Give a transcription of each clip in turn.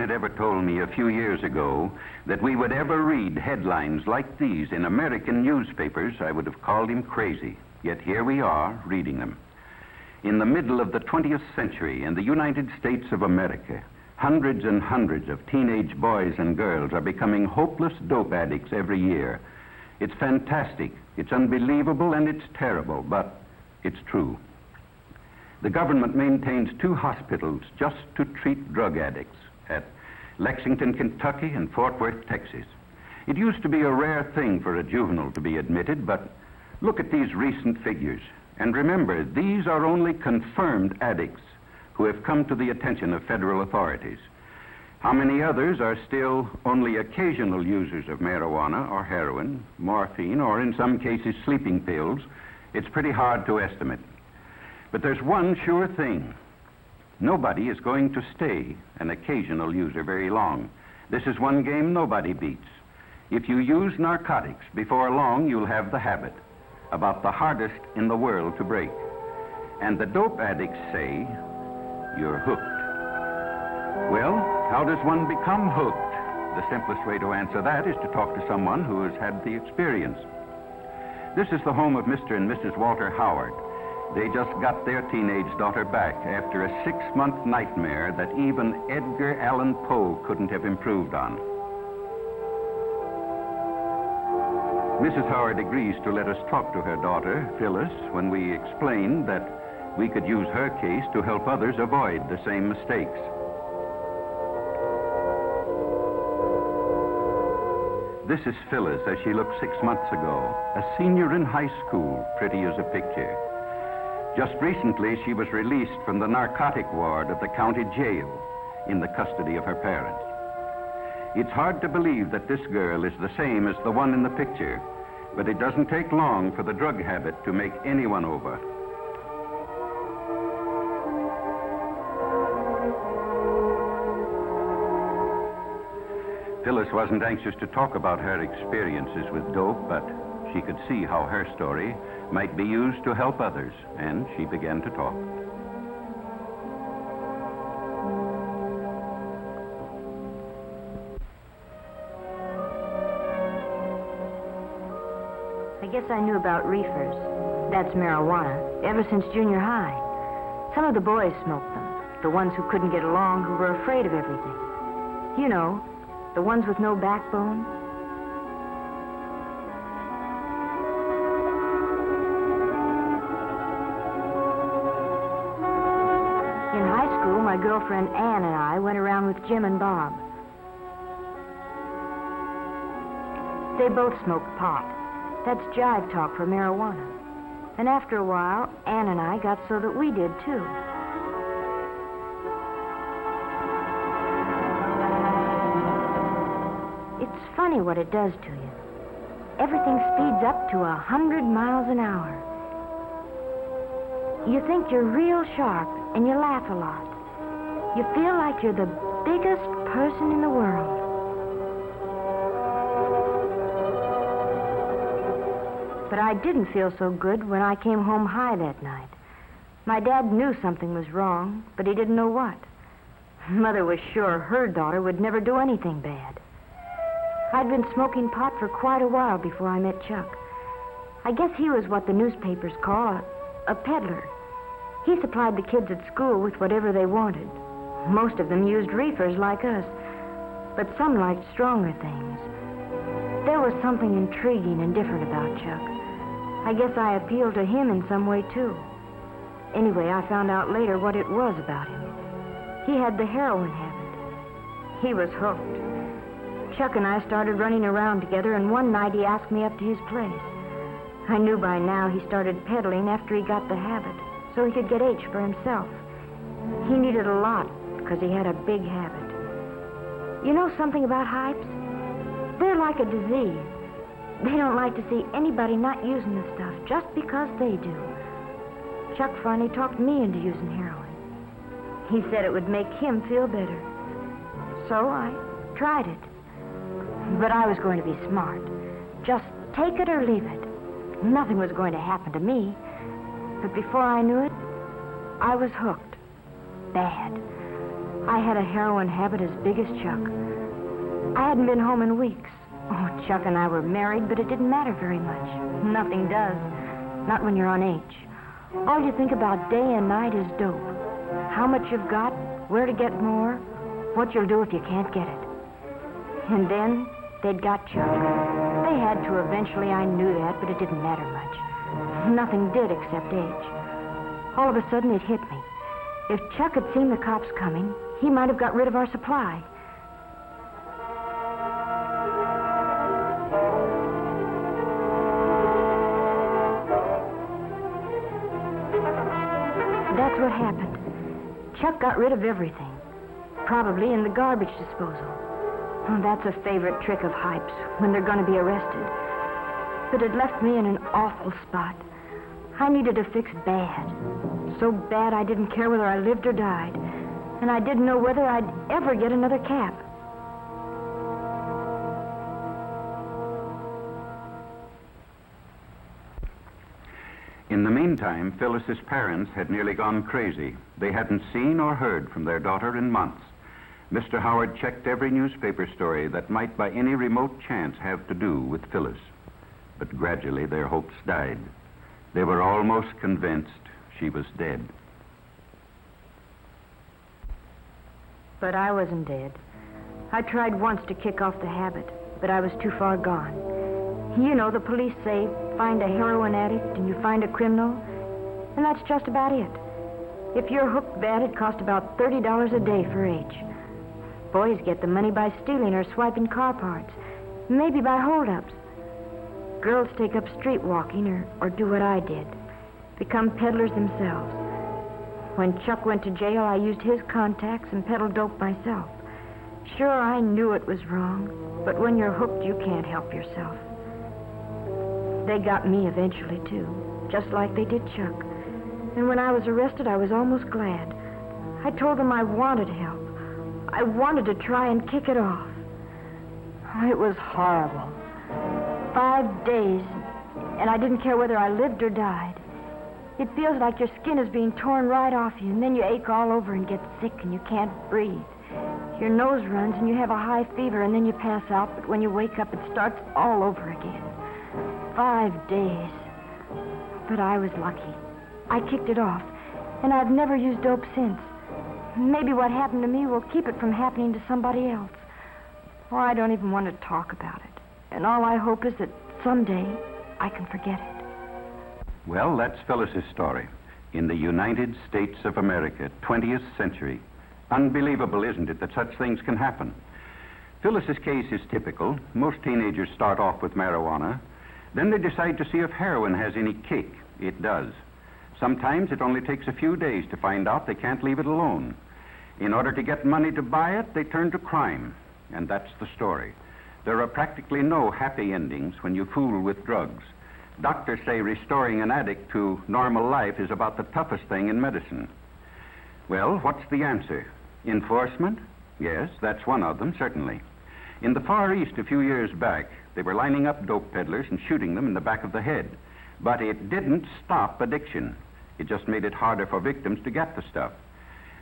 had ever told me a few years ago that we would ever read headlines like these in American newspapers, I would have called him crazy. Yet here we are, reading them. In the middle of the 20th century, in the United States of America, hundreds and hundreds of teenage boys and girls are becoming hopeless dope addicts every year. It's fantastic, it's unbelievable, and it's terrible, but it's true. The government maintains 2 hospitals just to treat drug addicts at Lexington, Kentucky, and Fort Worth, Texas. It used to be a rare thing for a juvenile to be admitted, but look at these recent figures. And remember, these are only confirmed addicts who have come to the attention of federal authorities. How many others are still only occasional users of marijuana or heroin, morphine, or in some cases sleeping pills? It's pretty hard to estimate. But there's one sure thing. Nobody is going to stay an occasional user very long. This is one game nobody beats. If you use narcotics, before long you'll have the habit, about the hardest in the world to break. And the dope addicts say, you're hooked. Well, how does one become hooked? The simplest way to answer that is to talk to someone who has had the experience. This is the home of Mr. and Mrs. Walter Howard. They just got their teenage daughter back after a 6-month nightmare that even Edgar Allan Poe couldn't have improved on. Mrs. Howard agrees to let us talk to her daughter, Phyllis, when we explain that we could use her case to help others avoid the same mistakes. This is Phyllis as she looked 6 months ago, a senior in high school, pretty as a picture. Just recently, she was released from the narcotic ward of the county jail in the custody of her parents. It's hard to believe that this girl is the same as the one in the picture, but it doesn't take long for the drug habit to make anyone over. Phyllis wasn't anxious to talk about her experiences with dope, but she could see how her story might be used to help others, and she began to talk. I guess I knew about reefers, that's marijuana, ever since junior high. Some of the boys smoked them, the ones who couldn't get along, who were afraid of everything. You know, the ones with no backbone. My girlfriend Ann and I went around with Jim and Bob. They both smoked pot. That's jive talk for marijuana. And after a while, Ann and I got so that we did too. It's funny what it does to you. Everything speeds up to 100 miles an hour. You think you're real sharp and you laugh a lot. You feel like you're the biggest person in the world. But I didn't feel so good when I came home high that night. My dad knew something was wrong, but he didn't know what. Mother was sure her daughter would never do anything bad. I'd been smoking pot for quite a while before I met Chuck. I guess he was what the newspapers call a peddler. He supplied the kids at school with whatever they wanted. Most of them used reefers like us, but some liked stronger things. There was something intriguing and different about Chuck. I guess I appealed to him in some way, too. Anyway, I found out later what it was about him. He had the heroin habit. He was hooked. Chuck and I started running around together, and one night he asked me up to his place. I knew by now he started peddling after he got the habit, so he could get H for himself. He needed a lot, because he had a big habit. You know something about hypes? They're like a disease. They don't like to see anybody not using the stuff just because they do. Chuck finally talked me into using heroin. He said it would make him feel better. So I tried it. But I was going to be smart. Just take it or leave it. Nothing was going to happen to me. But before I knew it, I was hooked. Bad. I had a heroin habit as big as Chuck. I hadn't been home in weeks. Oh, Chuck and I were married, but it didn't matter very much. Nothing does. Not when you're on H. All you think about day and night is dope. How much you've got, where to get more, what you'll do if you can't get it. And then they'd got Chuck. They had to eventually, I knew that, but it didn't matter much. Nothing did except H. All of a sudden, it hit me. If Chuck had seen the cops coming, he might have got rid of our supply. That's what happened. Chuck got rid of everything. Probably in the garbage disposal. Oh, that's a favorite trick of Hype's when they're going to be arrested. But it left me in an awful spot. I needed a fix bad. So bad I didn't care whether I lived or died. And I didn't know whether I'd ever get another cap. In the meantime, Phyllis's parents had nearly gone crazy. They hadn't seen or heard from their daughter in months. Mr. Howard checked every newspaper story that might by any remote chance have to do with Phyllis. But gradually their hopes died. They were almost convinced she was dead. But I wasn't dead. I tried once to kick off the habit, but I was too far gone. You know, the police say, find a heroin addict and you find a criminal, and that's just about it. If you're hooked bad, it costs about $30 a day for H. Boys get the money by stealing or swiping car parts, maybe by holdups. Girls take up street walking or do what I did, become peddlers themselves. When Chuck went to jail, I used his contacts and peddled dope myself. Sure, I knew it was wrong, but when you're hooked, you can't help yourself. They got me eventually, too, just like they did Chuck. And when I was arrested, I was almost glad. I told them I wanted help. I wanted to try and kick it off. Oh, it was horrible. 5 days, and I didn't care whether I lived or died. It feels like your skin is being torn right off you, and then you ache all over and get sick and you can't breathe. Your nose runs and you have a high fever, and then you pass out, but when you wake up, it starts all over again. 5 days. But I was lucky. I kicked it off, and I've never used dope since. Maybe what happened to me will keep it from happening to somebody else. Or I don't even want to talk about it. And all I hope is that someday I can forget it. Well, that's Phyllis's story. In the United States of America, 20th century. Unbelievable, isn't it, that such things can happen? Phyllis's case is typical. Most teenagers start off with marijuana. Then they decide to see if heroin has any kick. It does. Sometimes it only takes a few days to find out they can't leave it alone. In order to get money to buy it, they turn to crime. And that's the story. There are practically no happy endings when you fool with drugs. Doctors say restoring an addict to normal life is about the toughest thing in medicine. Well, what's the answer? Enforcement? Yes, that's one of them, certainly. In the Far East a few years back, they were lining up dope peddlers and shooting them in the back of the head. But it didn't stop addiction. It just made it harder for victims to get the stuff.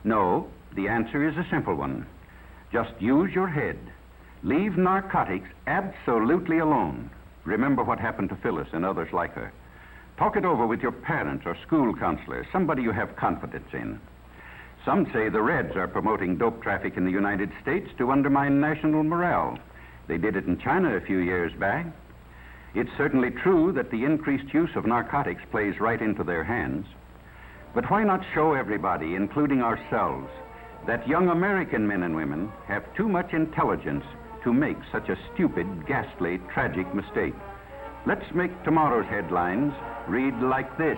No, the answer is a simple one. Just use your head. Leave narcotics absolutely alone. Remember what happened to Phyllis and others like her. Talk it over with your parents or school counselor, somebody you have confidence in. Some say the Reds are promoting dope traffic in the United States to undermine national morale. They did it in China a few years back. It's certainly true that the increased use of narcotics plays right into their hands. But why not show everybody, including ourselves, that young American men and women have too much intelligence to make such a stupid, ghastly, tragic mistake? Let's make tomorrow's headlines read like this.